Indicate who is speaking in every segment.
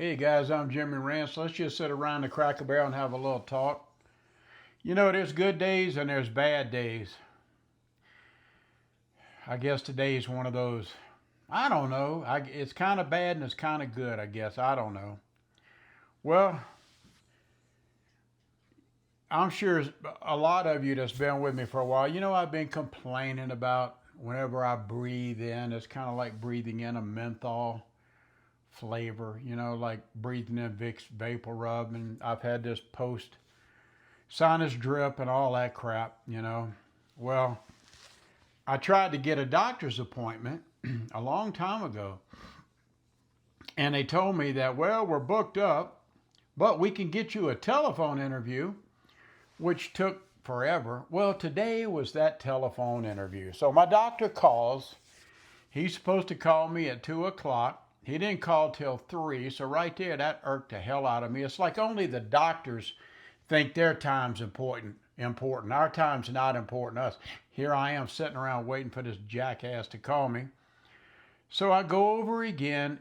Speaker 1: Hey guys, I'm Jimmy Rance. Let's just sit around the Cracker Barrel and have a little talk. You know, there's good days and there's bad days. I guess today is one of those. I don't know. It's kind of bad and it's kind of good, I guess. I don't know. Well, I'm sure a lot of you that's been with me for a while, you know, I've been complaining about whenever I breathe in, it's kind of like breathing in a menthol flavor, you know, like breathing in Vicks Vapor Rub. And I've had this post sinus drip and all that crap, you know. Well, I tried to get a doctor's appointment a long time ago, and they told me that, well, we're booked up, but we can get you a telephone interview, which took forever. Well, today was that telephone interview. So my doctor calls. He's supposed to call me at 2 o'clock. He didn't call till 3, so right there, that irked the hell out of me. It's like only the doctors think their time's important. Our time's not important to us. Here I am sitting around waiting for this jackass to call me. So I go over again.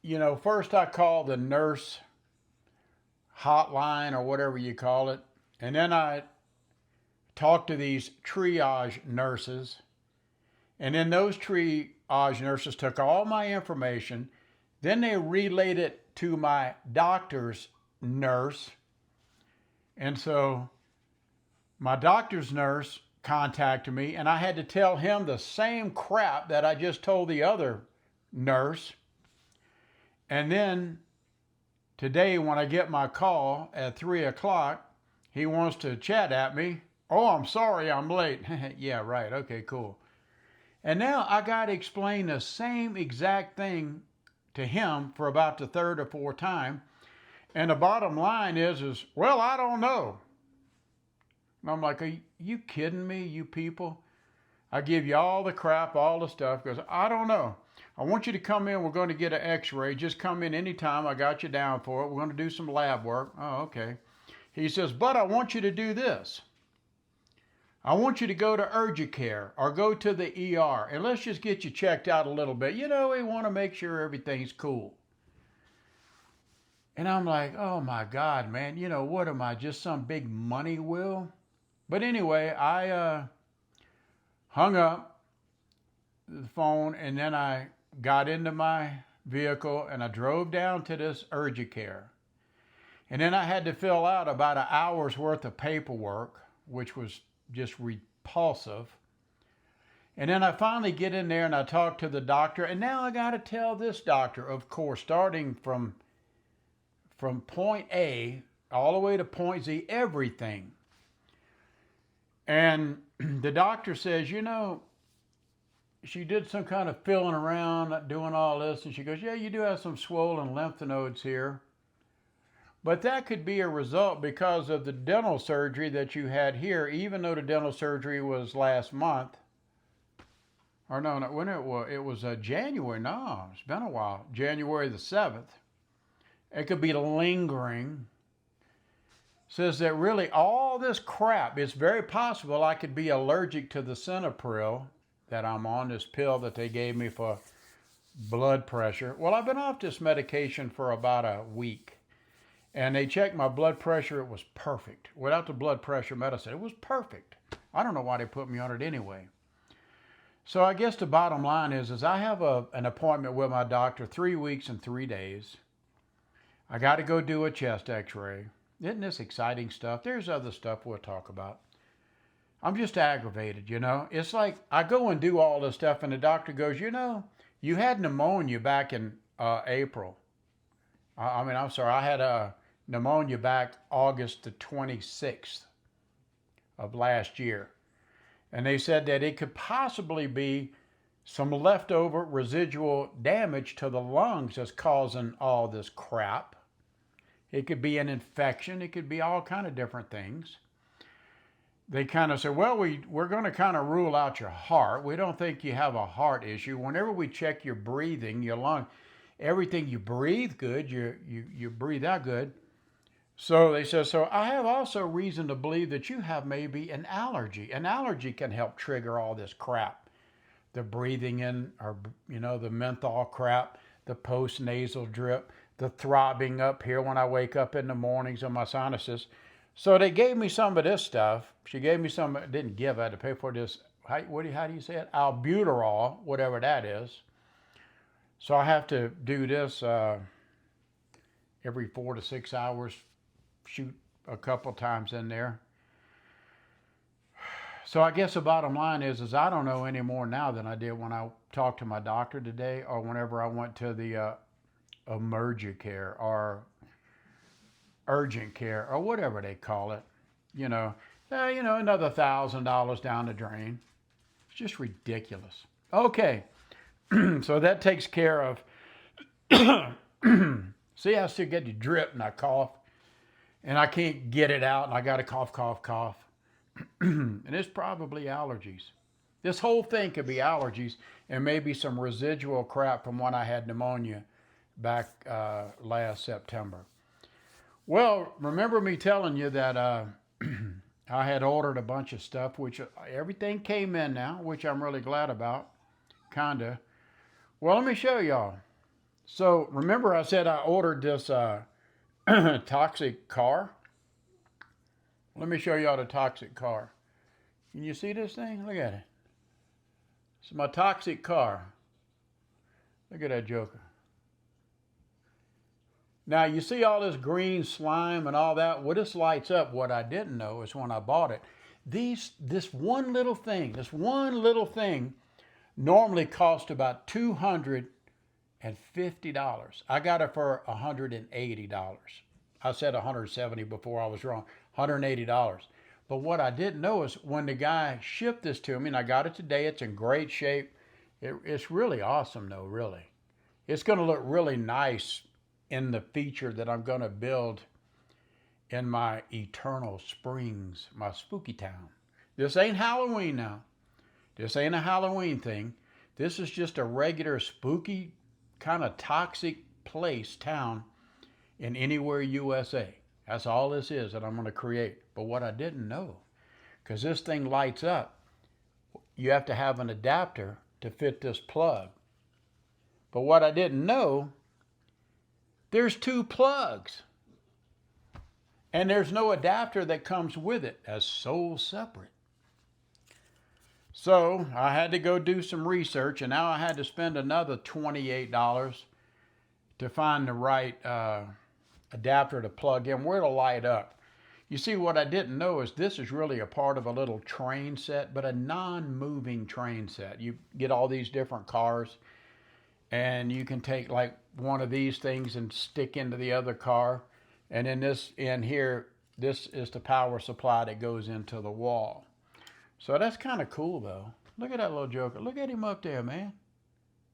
Speaker 1: You know, first I call the nurse hotline or whatever you call it. And then I talk to these triage nurses. And then those triage nurses took all my information. Then they relayed it to my doctor's nurse. And so my doctor's nurse contacted me, and I had to tell him the same crap that I just told the other nurse. And then today, when I get my call at 3 o'clock, he wants to chat at me. Oh, I'm sorry I'm late. Yeah, right. Okay, cool. And now I got to explain the same exact thing to him for about the third or fourth time. And the bottom line is, well, I don't know. And I'm like, are you kidding me, you people? I give you all the crap, all the stuff, because I don't know. I want you to come in. We're going to get an x-ray. Just come in anytime. I got you down for it. We're going to do some lab work. Oh, okay. He says, but I want you to do this. I want you to go to urgent care or go to the ER, and let's just get you checked out a little bit. You know, we want to make sure everything's cool. And I'm like, oh my God, man, you know, what am I, just some big money wheel? But anyway, I hung up the phone, and then I got into my vehicle and I drove down to this urgent care. And then I had to fill out about an hour's worth of paperwork, which was just repulsive. And then I finally get in there and I talk to the doctor. And now I got to tell this doctor, of course, starting from point A all the way to point Z, everything. And the doctor says, you know, she did some kind of feeling around, doing all this. And she goes, yeah, you do have some swollen lymph nodes here. But that could be a result because of the dental surgery that you had here, even though the dental surgery was last month. Or no, when it was January. No, it's been a while. January the 7th. It could be lingering. Says that really all this crap, it's very possible I could be allergic to the Cinepril that I'm on, this pill that they gave me for blood pressure. Well, I've been off this medication for about a week. And they checked my blood pressure. It was perfect. Without the blood pressure medicine, it was perfect. I don't know why they put me on it anyway. So I guess the bottom line is I have an appointment with my doctor 3 weeks and 3 days. I got to go do a chest x-ray. Isn't this exciting stuff? There's other stuff we'll talk about. I'm just aggravated, you know. It's like I go and do all this stuff and the doctor goes, you know, you had pneumonia back in April. I'm sorry, I had pneumonia back August the 26th of last year. And they said that it could possibly be some leftover residual damage to the lungs that's causing all this crap. It could be an infection. It could be all kind of different things. They kind of said, well, we're going to kind of rule out your heart. We don't think you have a heart issue. Whenever we check your breathing, your lung, everything, you breathe good, you breathe out good. So they said, so I have also reason to believe that you have maybe an allergy. An allergy can help trigger all this crap. The breathing in, or, you know, the menthol crap, the post-nasal drip, the throbbing up here when I wake up in the mornings on my sinuses. So they gave me some of this stuff. She gave me some, didn't give, I had to pay for this, how do you say it? Albuterol, whatever that is. So I have to do this every 4 to 6 hours, shoot a couple times in there. So I guess the bottom line is I don't know any more now than I did when I talked to my doctor today, or whenever I went to the emergent care or urgent care or whatever they call it. Another $1,000 down the drain. It's just ridiculous. Okay, so that takes care of. See, I still get the drip and I cough, and I can't get it out, and I got to cough, cough, cough. And it's probably allergies. This whole thing could be allergies and maybe some residual crap from when I had pneumonia back last September. Well, remember me telling you that I had ordered a bunch of stuff, which everything came in now, which I'm really glad about, kinda. Well, let me show y'all. So remember I said I ordered this toxic car? Let me show y'all the toxic car. Can you see this thing? Look at it. It's my toxic car. Look at that joker. Now you see all this green slime and all that. Well, this lights up. What I didn't know is when I bought it, this one little thing normally cost about $250. I got it for $180. I said $170 before, I was wrong. $180. But what I didn't know is when the guy shipped this to me, and I got it today, it's in great shape. It's really awesome though, really. It's going to look really nice in the feature that I'm going to build in my Eternal Springs, my spooky town. This ain't Halloween now. This ain't a Halloween thing. This is just a regular spooky kind of toxic place, town in anywhere USA. That's all this is that I'm going to create. But what I didn't know, because this thing lights up, you have to have an adapter to fit this plug. But what I didn't know, there's 2 plugs. And there's no adapter that comes with it. That's so separate. So I had to go do some research, and now I had to spend another $28 to find the right adapter to plug in where it'll light up. You see, what I didn't know is this is really a part of a little train set, but a non-moving train set. You get all these different cars, and you can take like one of these things and stick into the other car. And in here, this is the power supply that goes into the wall. So that's kind of cool though. Look at that little joker. Look at him up there, man.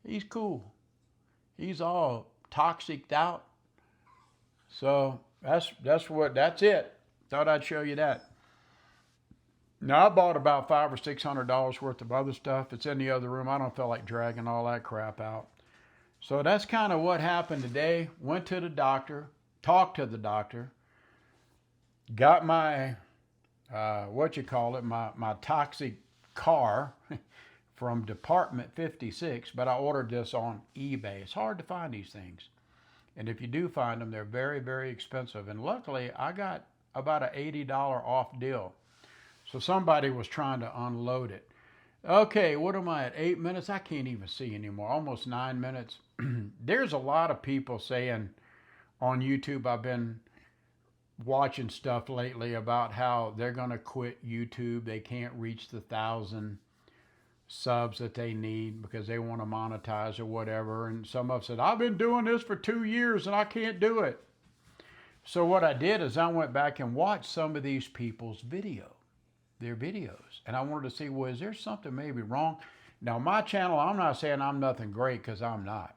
Speaker 1: He's cool. He's all toxiced out. So that's it. Thought I'd show you that. Now I bought about $500 or $600 worth of other stuff. It's in the other room. I don't feel like dragging all that crap out. So that's kind of what happened today. Went to the doctor, talked to the doctor, got my my toxic car from Department 56, but I ordered this on eBay. It's hard to find these things. And if you do find them, they're very, very expensive. And luckily, I got about an $80 off deal. So somebody was trying to unload it. Okay, what am I at? 8 minutes? I can't even see anymore. Almost 9 minutes. There's a lot of people saying on YouTube, I've been watching stuff lately about how they're going to quit YouTube. They can't reach the 1,000 subs that they need because they want to monetize or whatever. And some of them said, I've been doing this for 2 years and I can't do it. So what I did is I went back and watched some of these people's their videos. And I wanted to see, well, is there something maybe wrong? Now, my channel, I'm not saying I'm nothing great, because I'm not.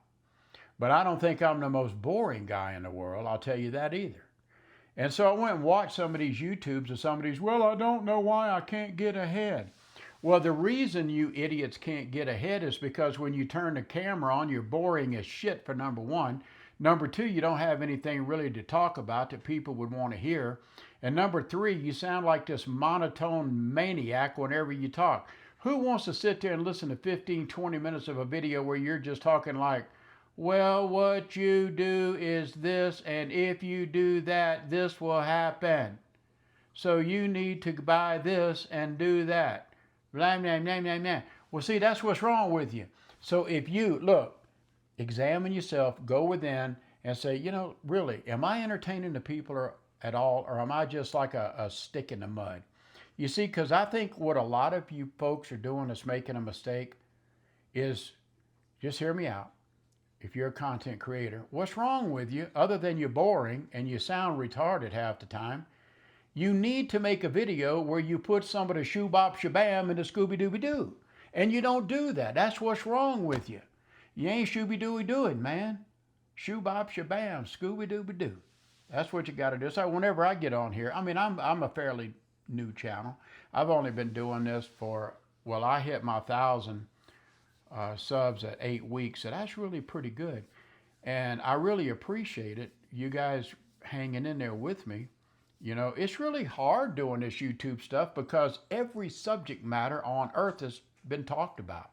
Speaker 1: But I don't think I'm the most boring guy in the world. I'll tell you that either. And so I went and watched some of these YouTubes of some of these, well, I don't know why I can't get ahead. Well, the reason you idiots can't get ahead is because when you turn the camera on, you're boring as shit, for number one. Number two, you don't have anything really to talk about that people would want to hear. And number three, you sound like this monotone maniac whenever you talk. Who wants to sit there and listen to 15, 20 minutes of a video where you're just talking like Well, what you do is this, and if you do that, this will happen. So you need to buy this and do that. Blah, blah, blah, blah, blah. Well, see, that's what's wrong with you. So if you, look, examine yourself, go within and say, really, am I entertaining the people at all, or am I just like a stick in the mud? You see, because I think what a lot of you folks are doing that's making a mistake is, just hear me out. If you're a content creator, what's wrong with you other than you're boring and you sound retarded half the time? You need to make a video where you put some of the shoo bop shabam in the Scooby Dooby Doo. And you don't do that. That's what's wrong with you. You ain't Shooby Dooby doing, man. Shoo bop shabam, Scooby Dooby Doo. That's what you got to do. So whenever I get on here, I mean, I'm a fairly new channel. I've only been doing this for, well, I hit my 1,000 subs at 8 weeks. So that's really pretty good. And I really appreciate it. You guys hanging in there with me. It's really hard doing this YouTube stuff because every subject matter on earth has been talked about.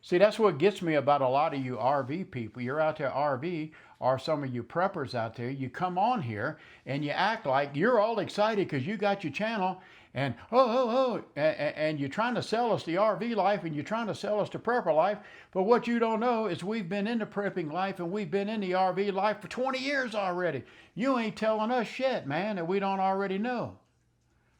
Speaker 1: See, that's what gets me about a lot of you RV people. You're out there RV, or some of you preppers out there, you come on here and you act like you're all excited because you got your channel and and you're trying to sell us the RV life and you're trying to sell us the prepper life. But what you don't know is we've been in the prepping life and we've been in the RV life for 20 years already. You ain't telling us shit, man, that we don't already know.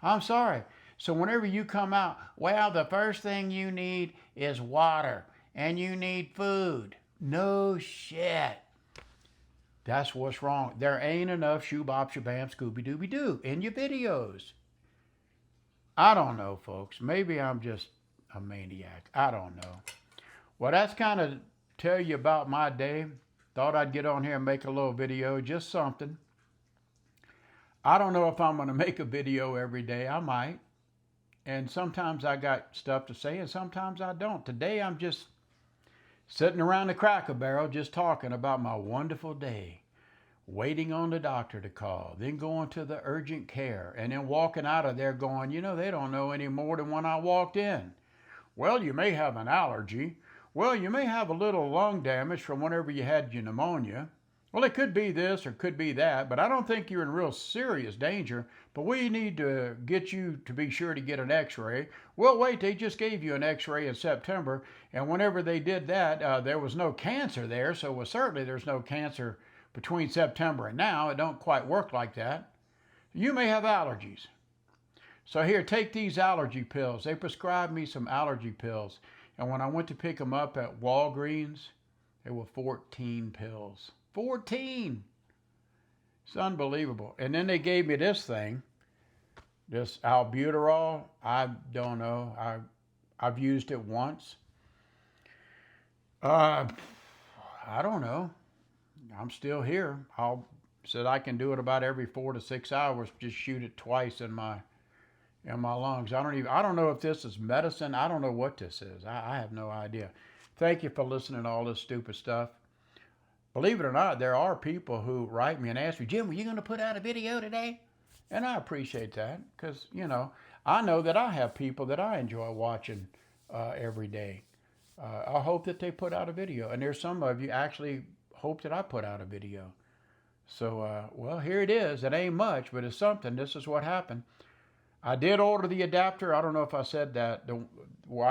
Speaker 1: I'm sorry. So whenever you come out, well, the first thing you need is water and you need food. No shit. That's what's wrong. There ain't enough shoo bop shabam Scooby Dooby Doo in your videos. I don't know, folks. Maybe I'm just a maniac. I don't know. Well, that's kind of tell you about my day. Thought I'd get on here and make a little video, just something. I don't know if I'm going to make a video every day. I might. And sometimes I got stuff to say and sometimes I don't. Today I'm just sitting around the Cracker Barrel just talking about my wonderful day. Waiting on the doctor to call, then going to the urgent care, and then walking out of there going, they don't know any more than when I walked in. Well, you may have an allergy. Well, you may have a little lung damage from whenever you had your pneumonia. Well, it could be this or could be that, but I don't think you're in real serious danger. But we need to get you to be sure to get an x-ray. Well, wait, they just gave you an x-ray in September, and whenever they did that, there was no cancer there, so certainly there's no cancer between September and now. It don't quite work like that. You may have allergies. So here, take these allergy pills. They prescribed me some allergy pills. And when I went to pick them up at Walgreens, there were 14 pills. 14! It's unbelievable. And then they gave me this thing, this albuterol. I don't know. I've used it once. I don't know. I'm still here. Said I can do it about every 4 to 6 hours. Just shoot it twice in my lungs. I don't know if this is medicine. I don't know what this is. I have no idea. Thank you for listening to all this stupid stuff. Believe it or not, there are people who write me and ask me, Jim, are you going to put out a video today? And I appreciate that because, I know that I have people that I enjoy watching every day. I hope that they put out a video. And there's some of you actually hope that I put out a video. So, well, here it is. It ain't much, but it's something. This is what happened. I did order the adapter. I don't know if I said that, where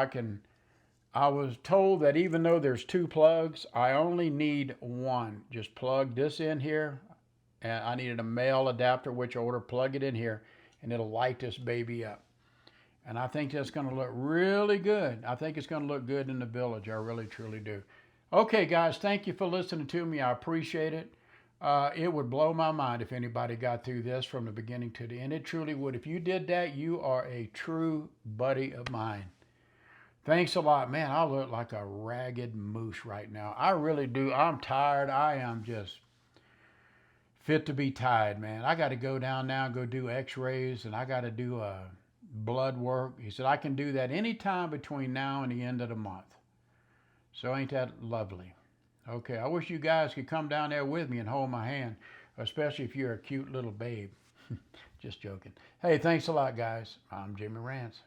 Speaker 1: I was told that even though there's 2 plugs, I only need one. Just plug this in here. And I needed a male adapter, which I ordered. Plug it in here, and it'll light this baby up. And I think that's going to look really good. I think it's going to look good in the village. I really, truly do. Okay, guys, thank you for listening to me. I appreciate it. It would blow my mind if anybody got through this from the beginning to the end. It truly would. If you did that, you are a true buddy of mine. Thanks a lot. Man, I look like a ragged moose right now. I really do. I'm tired. I am just fit to be tied, man. I got to go down now and go do x-rays, and I got to do blood work. He said I can do that anytime between now and the end of the month. So ain't that lovely? Okay, I wish you guys could come down there with me and hold my hand, especially if you're a cute little babe. Just joking. Hey, thanks a lot, guys. I'm Jimmy Rance.